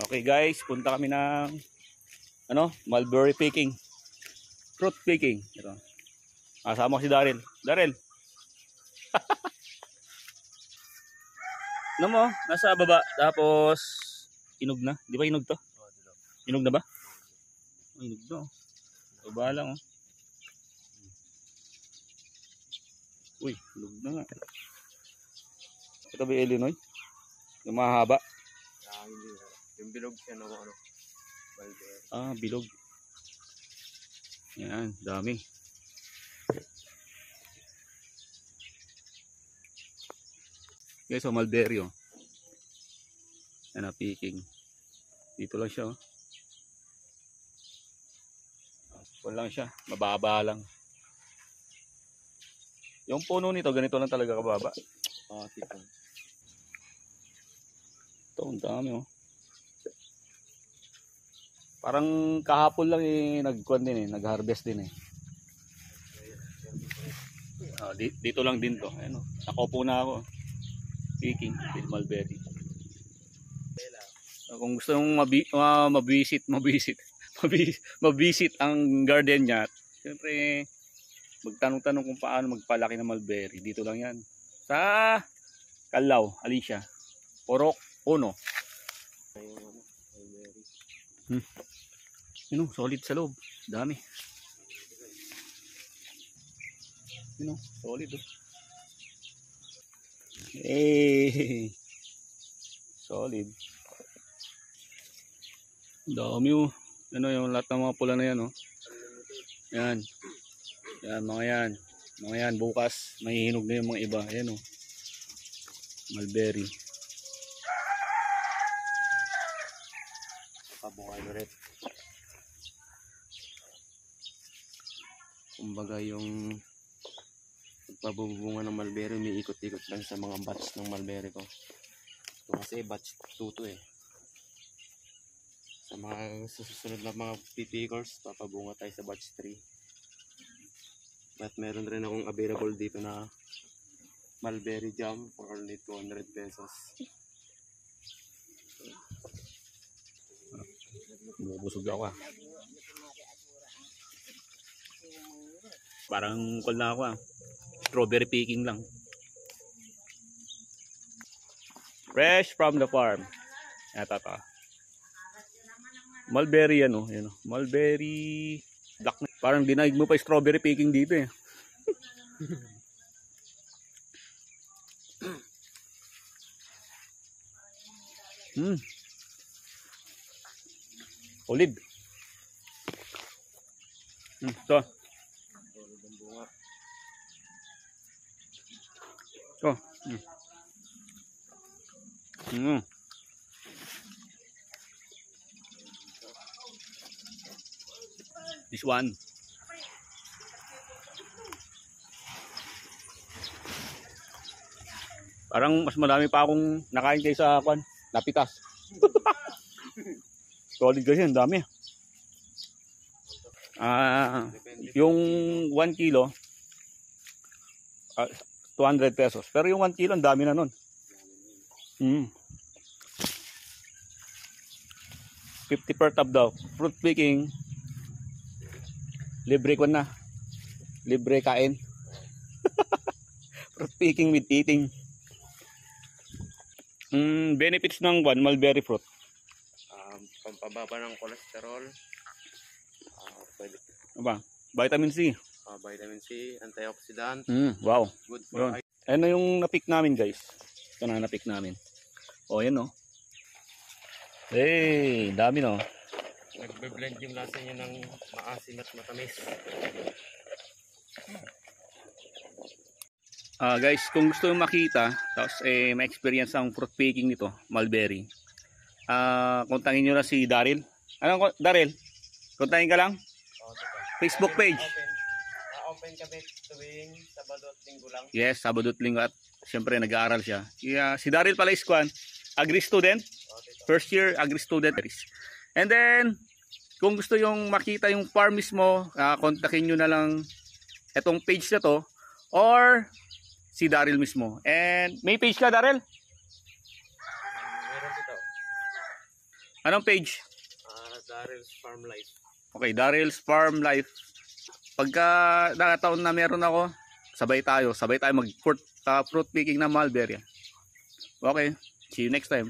Okay guys, punta kami ng mulberry picking. Fruit picking. Ito. Kasama ko si Daryl. Daryl. Ano mo? Nasa baba. Tapos inog na. Di ba inog to? Inog na ba? Inog na. Baba lang oh. Uy, inog na nga. Ito ba Illinois? Yung mahaba. Hindi. Yung bilog siya na ano. Mulberry. Ah, bilog. Yan, dami. Okay, so mulberry oh. Yan na picking. Dito lang siya oh. Wala lang siya, mababa lang. Yung puno nito ganito lang talaga kababa. Ah, tipo. Ito, ang dami oh. Parang kahapon lang nag-kuan din nag-harvest din dito lang din to. Ayun oh. Nakaupo na ako. Picking with mulberry. Kung gusto mong mabisit ang garden niya, siyempre magtanong-tanong kung paano magpalaki ng mulberry. Dito lang yan. Sa Calao, Alicia. Porok, Uno. Solid sa loob. Dami. Solid oh. Hey. Solid. Dami oh. Yung lahat ng mga pula na yan oh. Yan. Yan, mga yan. Mga yan, bukas mahihinog na yung mga iba. Ayan oh. Mulberry. Pabungay ulit. Kumbaga yung pagpabubunga ng mulberry, may ikot-ikot lang sa mga batch ng mulberry ko. Ito kasi batch 2 to eh. Sa mga susunod na mga pipikers, papabunga tayo sa batch 3. But meron rin akong available dito na mulberry jam for only 200 pesos. Bubusog ako ah. Parang call na ako ah. Strawberry picking lang. Fresh from the farm. Ito to. Mulberry yan oh. Mulberry black. Parang dinaig mo pa strawberry picking dito eh. Solid. Ito. Oh. This one. Parang mas marami pa akong nakain kaysa napitas. Solid kasi, ang dami. Yung 1 kilo 200 pesos. Pero yung 1 kilo, ang dami na nun. 50 per tab daw. Fruit picking. Libre ko na. Libre kain. Fruit picking with eating. Benefits ng mulberry fruit. Pampababa ng cholesterol. Pwede. Aba, vitamin C. Vitamin C, antioxidant. Wow. Good for eye. Ano yung na-pick namin guys? Ito na na-pick namin. Oh, yan oh. Hey, dami no. Nagbe-blend yung lasa niya ng maasim at matamis. Guys, kung gusto mong makita, tapos ma-experience ang fruit picking nito, mulberry. Kontakin nyo na si Daryl. Anong Daryl? Kontakin ka lang? Facebook page. Open kami tuwing Sabado at Linggo lang. Yes, Sabado at Linggo at siyempre nag-aaral siya. Si Daryl pala is agri student. First year agri student. And then, kung gusto yung makita yung farm mismo, kontakin nyo na lang itong page na to or si Daryl mismo. And may page ka Daryl? Meron dito. Anong page? Daryl's Farm Life. Okay, Daryl's Farm Life. Pagka nakataon na meron ako, sabay tayo mag fruit picking ng mulberry. Okay, see you next time.